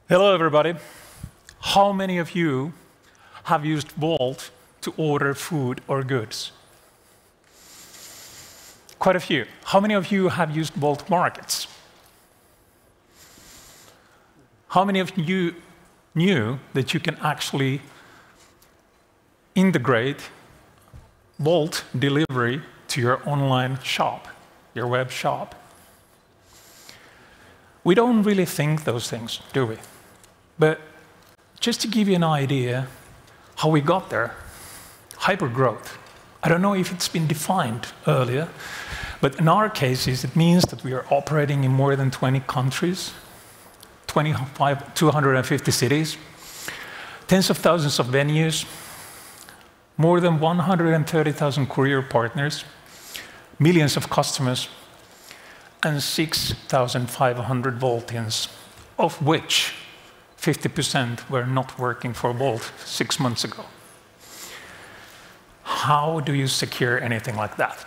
Hello, everybody. How many of you have used Vault to order food or goods? Quite a few. How many of you have used Vault Markets? How many of you knew that you can actually integrate Vault delivery to your online shop, your web shop? We don't really think those things, do we? But just to give you an idea how we got there, hypergrowth. I don't know if it's been defined earlier, but in our cases, it means that we are operating in more than 20 countries, 250 cities, tens of thousands of venues, more than 130,000 courier partners, millions of customers, and 6,500 Vaultians, of which 50% were not working for Vault 6 months ago. How do you secure anything like that?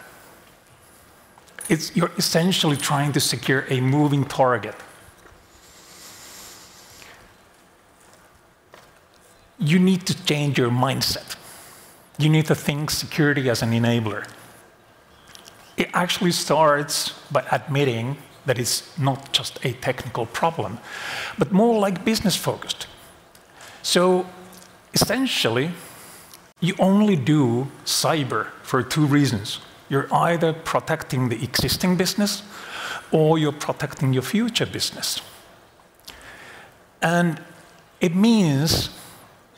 You're essentially trying to secure a moving target. You need to change your mindset. You need to think security as an enabler. It actually starts by admitting that it's not just a technical problem, but more like business-focused. So essentially, you only do cyber for two reasons. You're either protecting the existing business, or you're protecting your future business. And it means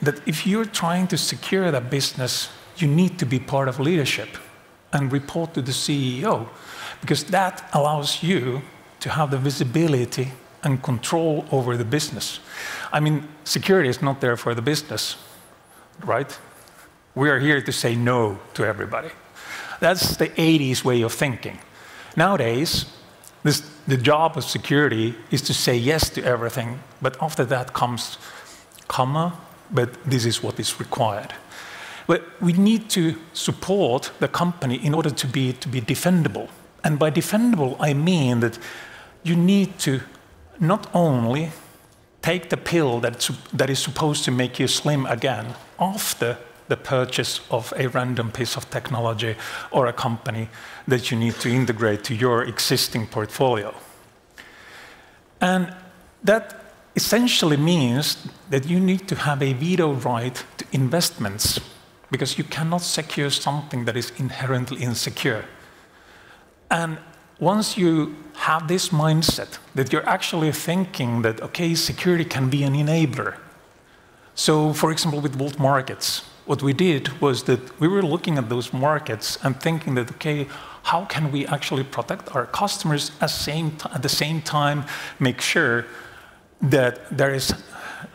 that if you're trying to secure that business, you need to be part of leadership and report to the CEO, because that allows you to have the visibility and control over the business. I mean, security is not there for the business, right? We are here to say no to everybody. That's the 80s way of thinking. Nowadays, the job of security is to say yes to everything, but after that comes comma, but this is what is required. But we need to support the company in order to be defendable. And by defendable, I mean that you need to not only take the pill that is supposed to make you slim again after the purchase of a random piece of technology or a company that you need to integrate to your existing portfolio. And that essentially means that you need to have a veto right to investments, because you cannot secure something that is inherently insecure. And once you have this mindset, that you're actually thinking that, okay, security can be an enabler. So, for example, with Vault Markets, what we did was that we were looking at those markets and thinking that, okay, how can we actually protect our customers at the same time make sure that there is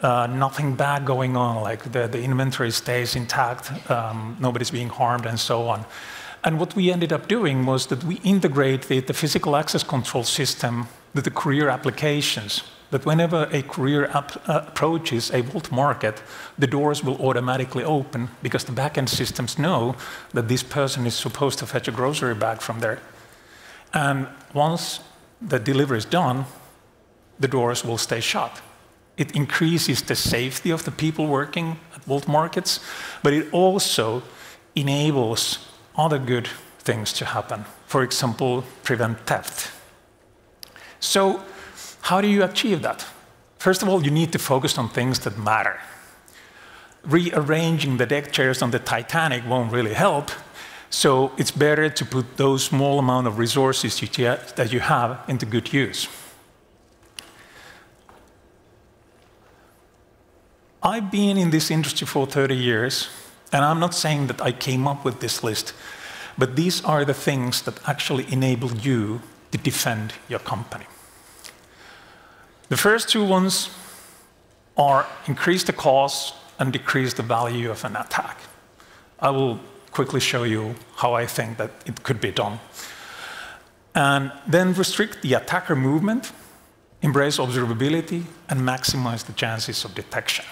nothing bad going on, like the inventory stays intact, nobody's being harmed, and so on. And what we ended up doing was that we integrated the physical access control system with the courier applications, that whenever a courier approaches a Vault market, the doors will automatically open because the backend systems know that this person is supposed to fetch a grocery bag from there. And once the delivery is done, the doors will stay shut. It increases the safety of the people working at Vault markets, but it also enables other good things to happen. For example, prevent theft. So how do you achieve that? First of all, you need to focus on things that matter. Rearranging the deck chairs on the Titanic won't really help, so it's better to put those small amount of resources that you have into good use. I've been in this industry for 30 years, and I'm not saying that I came up with this list, but these are the things that actually enable you to defend your company. The first two ones are increase the cost and decrease the value of an attack. I will quickly show you how I think that it could be done. And then restrict the attacker movement, embrace observability, and maximize the chances of detection.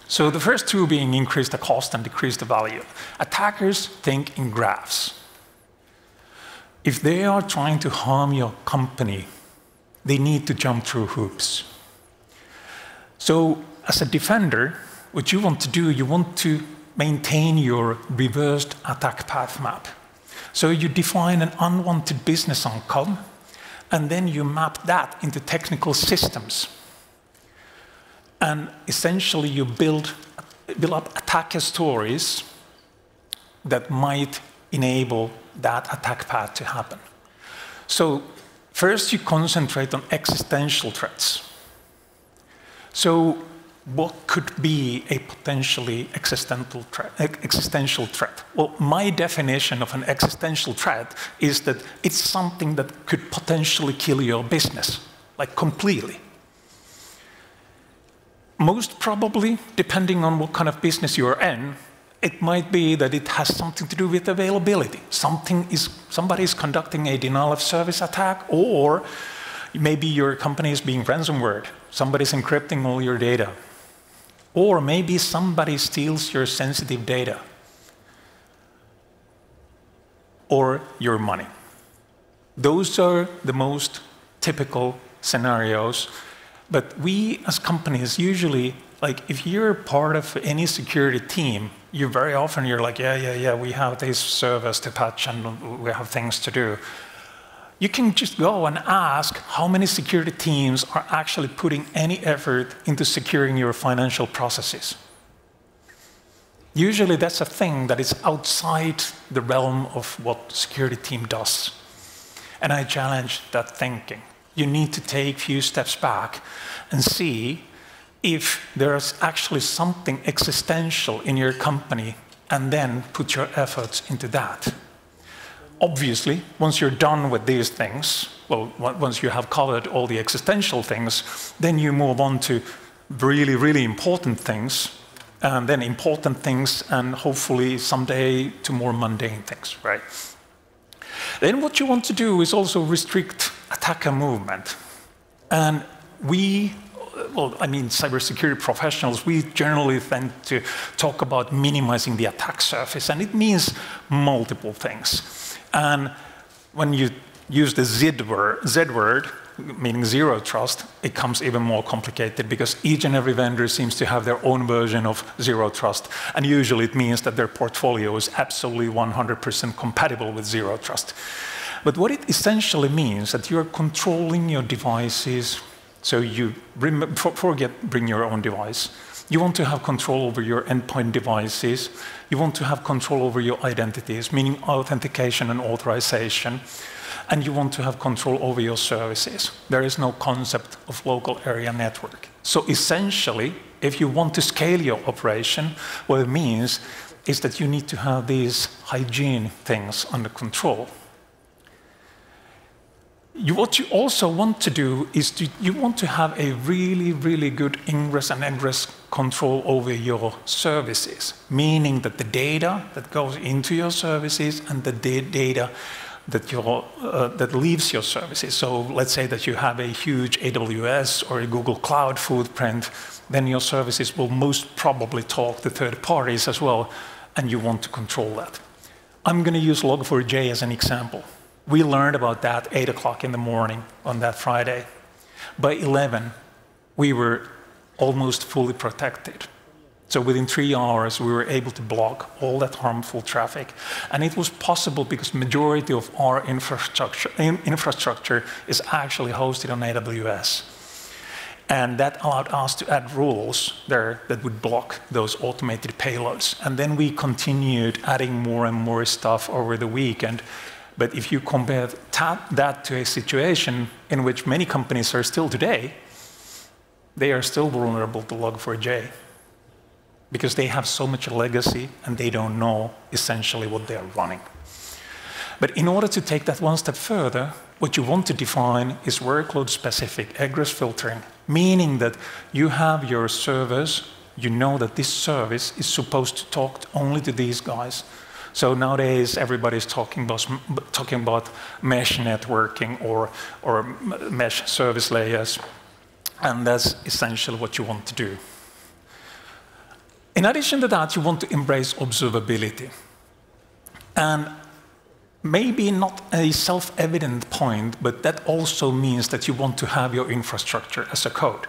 So the first two being increase the cost and decrease the value. Attackers think in graphs. If they are trying to harm your company, they need to jump through hoops. So as a defender, what you want to do, you want to maintain your reversed attack path map. So you define an unwanted business outcome, and then you map that into technical systems. And essentially you build up attacker stories that might enable that attack path to happen. So first you concentrate on existential threats. So what could be a potentially existential threat? Well, my definition of an existential threat is that it's something that could potentially kill your business, like completely. Most probably, depending on what kind of business you're in, it might be that it has something to do with availability. Somebody is conducting a denial of service attack, or maybe your company is being ransomwared. Somebody's encrypting all your data. Or maybe somebody steals your sensitive data. Or your money. Those are the most typical scenarios. But we as companies usually, like if you're part of any security team, you very often you're like, yeah, we have these servers to touch and we have things to do. You can just go and ask how many security teams are actually putting any effort into securing your financial processes. Usually that's a thing that is outside the realm of what security team does. And I challenge that thinking. You need to take a few steps back and see if there's actually something existential in your company, and then put your efforts into that. Obviously, once you're done with these things, well, once you have covered all the existential things, then you move on to really, really important things, and then important things, and hopefully someday to more mundane things, right? Then what you want to do is also restrict attacker movement. And we, well, I mean, cybersecurity professionals, we generally tend to talk about minimizing the attack surface, and it means multiple things. And when you use the Z word, meaning zero trust, it becomes even more complicated because each and every vendor seems to have their own version of zero trust. And usually it means that their portfolio is absolutely 100% compatible with zero trust. But what it essentially means is that you're controlling your devices. So you forget bring your own device. You want to have control over your endpoint devices. You want to have control over your identities, meaning authentication and authorization. And you want to have control over your services. There is no concept of local area network. So essentially, if you want to scale your operation, what it means is that you need to have these hygiene things under control. What you also want to do is you want to have a really, really good ingress and egress control over your services, meaning that the data that goes into your services and the data that leaves your services. So let's say that you have a huge AWS or a Google Cloud footprint, then your services will most probably talk to third parties as well, and you want to control that. I'm going to use Log4j as an example. We learned about that 8 o'clock in the morning on that Friday. By 11, we were almost fully protected. So within 3 hours, we were able to block all that harmful traffic. And it was possible because majority of our infrastructure is actually hosted on AWS. And that allowed us to add rules there that would block those automated payloads. And then we continued adding more and more stuff over the weekend. But if you compare that to a situation in which many companies are still today, they are still vulnerable to Log4j because they have so much legacy and they don't know essentially what they are running. But in order to take that one step further, what you want to define is workload-specific egress filtering, meaning that you have your servers, you know that this service is supposed to talk only to these guys. So nowadays, everybody's talking about mesh networking or mesh service layers, and that's essentially what you want to do. In addition to that, you want to embrace observability. And maybe not a self-evident point, but that also means that you want to have your infrastructure as a code.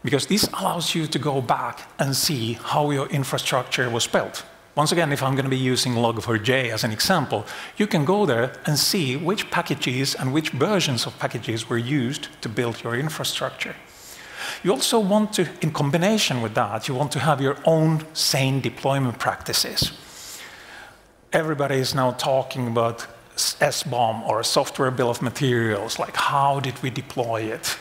because this allows you to go back and see how your infrastructure was built. Once again, if I'm going to be using Log4j as an example, you can go there and see which packages and which versions of packages were used to build your infrastructure. You also want to, in combination with that, you want to have your own sane deployment practices. Everybody is now talking about SBOM or software bill of materials, like how did we deploy it?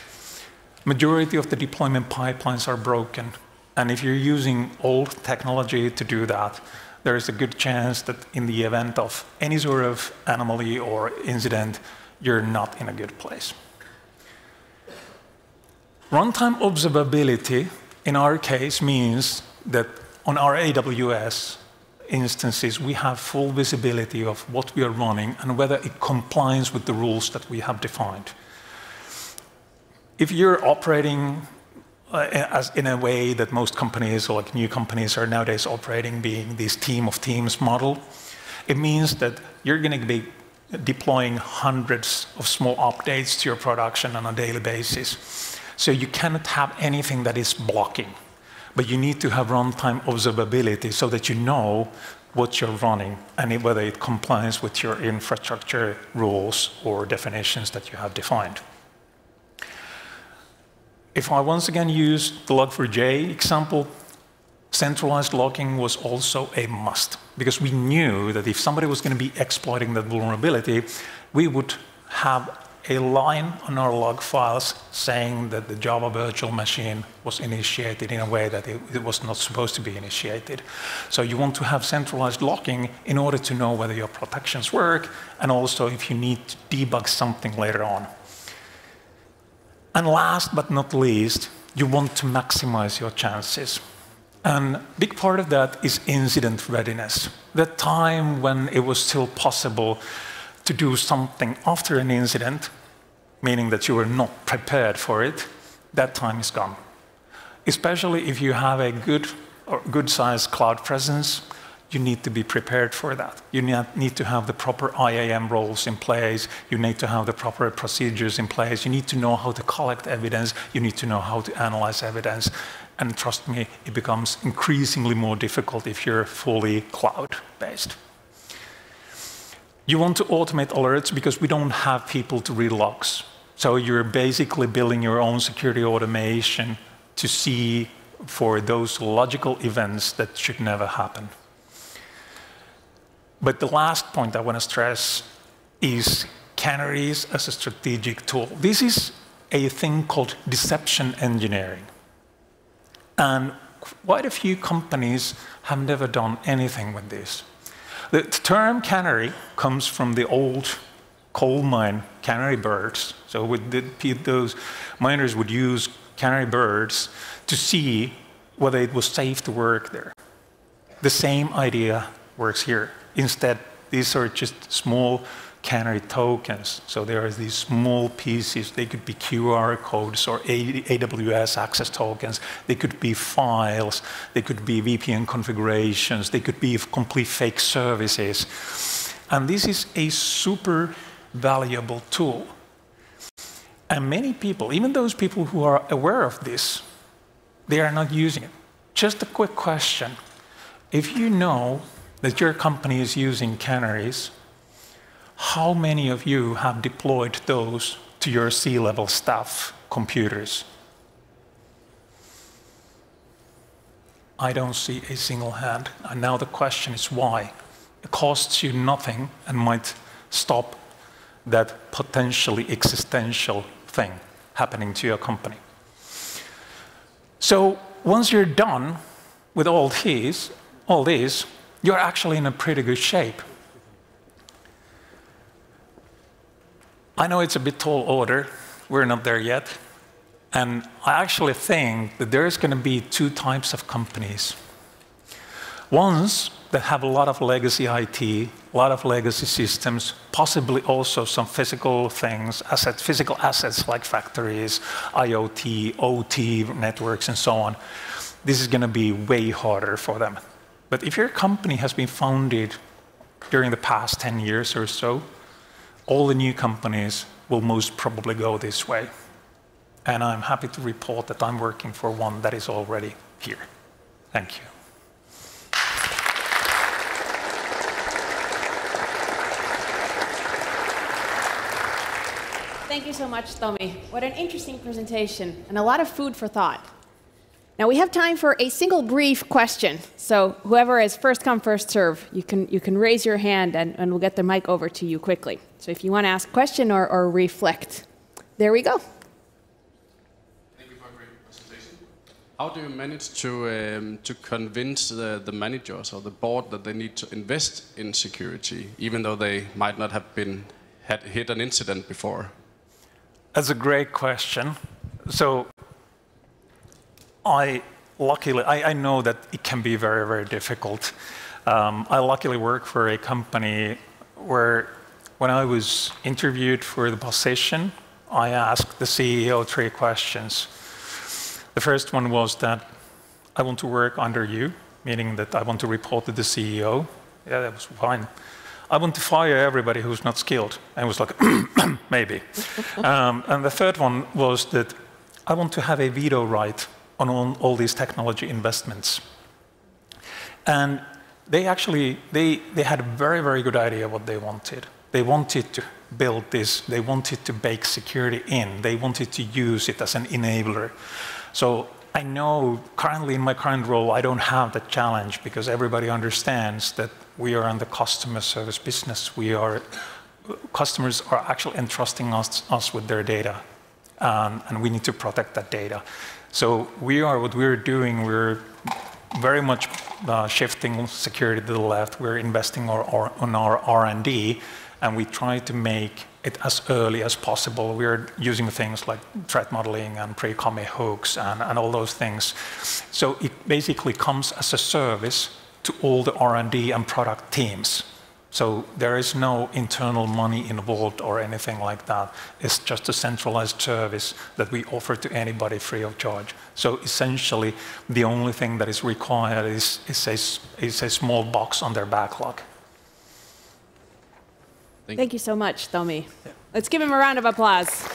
Majority of the deployment pipelines are broken. And if you're using old technology to do that, there is a good chance that in the event of any sort of anomaly or incident, you're not in a good place. Runtime observability, in our case, means that on our AWS instances, we have full visibility of what we are running and whether it complies with the rules that we have defined. If you're operating as in a way that most companies, or like new companies, are nowadays operating, being this team of teams model, it means that you're going to be deploying hundreds of small updates to your production on a daily basis. So you cannot have anything that is blocking, but you need to have runtime observability so that you know what you're running and whether it complies with your infrastructure rules or definitions that you have defined. If I once again use the Log4j example, centralized logging was also a must, because we knew that if somebody was going to be exploiting that vulnerability, we would have a line on our log files saying that the Java virtual machine was initiated in a way that it was not supposed to be initiated. So you want to have centralized logging in order to know whether your protections work, and also if you need to debug something later on. And last but not least, you want to maximize your chances. And a big part of that is incident readiness. The time when it was still possible to do something after an incident, meaning that you were not prepared for it, that time is gone. Especially if you have a good-sized cloud presence, you need to be prepared for that. You need to have the proper IAM roles in place. You need to have the proper procedures in place. You need to know how to collect evidence. You need to know how to analyze evidence. And trust me, it becomes increasingly more difficult if you're fully cloud-based. You want to automate alerts because we don't have people to read logs. So you're basically building your own security automation to see for those logical events that should never happen. But the last point I want to stress is canaries as a strategic tool. This is a thing called deception engineering. And quite a few companies have never done anything with this. The term canary comes from the old coal mine canary birds. So those miners would use canary birds to see whether it was safe to work there. The same idea works here. Instead, these are just small canary tokens. So there are these small pieces. They could be QR codes or AWS access tokens. They could be files. They could be VPN configurations. They could be complete fake services. And this is a super valuable tool. And many people, even those people who are aware of this, they are not using it. Just a quick question. If you know that your company is using canaries, how many of you have deployed those to your C-level staff computers? I don't see a single hand. And now the question is why? It costs you nothing and might stop that potentially existential thing happening to your company. So once you're done with all these, you're actually in a pretty good shape. I know it's a bit tall order. We're not there yet. And I actually think that there's going to be two types of companies. Ones that have a lot of legacy IT, a lot of legacy systems, possibly also some physical things, physical assets like factories, IoT, OT networks, and so on. This is going to be way harder for them. But if your company has been founded during the past 10 years or so, all the new companies will most probably go this way. and I'm happy to report that I'm working for one that is already here. Thank you. Thank you so much, Tommy. What an interesting presentation, and a lot of food for thought. Now we have time for a single brief question. So whoever is first come, first serve, you can raise your hand and we'll get the mic over to you quickly. So if you want to ask a question or reflect, there we go. Thank you for a great presentation. How do you manage to convince the managers or the board that they need to invest in security, even though they might not have hit an incident before? That's a great question. So I know that it can be very, very difficult. I luckily work for a company where when I was interviewed for the position, I asked the CEO 3 questions. The first one was that I want to work under you, meaning that I want to report to the CEO. Yeah, that was fine. I want to fire everybody who's not skilled. And it was like, maybe. And the third one was that I want to have a veto right on all these technology investments. And they actually, they had a very, very good idea what they wanted. They wanted to build this. They wanted to bake security in. They wanted to use it as an enabler. So I know currently in my current role, I don't have that challenge because everybody understands that we are in the customer service business. Customers are actually entrusting us with their data, and we need to protect that data. So what we're doing, we're very much shifting security to the left. We're investing on our R&D, and we try to make it as early as possible. We're using things like threat modeling and pre-commit hooks and all those things. So it basically comes as a service to all the R&D and product teams. So there is no internal money involved or anything like that. It's just a centralized service that we offer to anybody free of charge. So essentially, the only thing that is required is a small box on their backlog. Thank you so much, Tommy. Yeah. Let's give him a round of applause.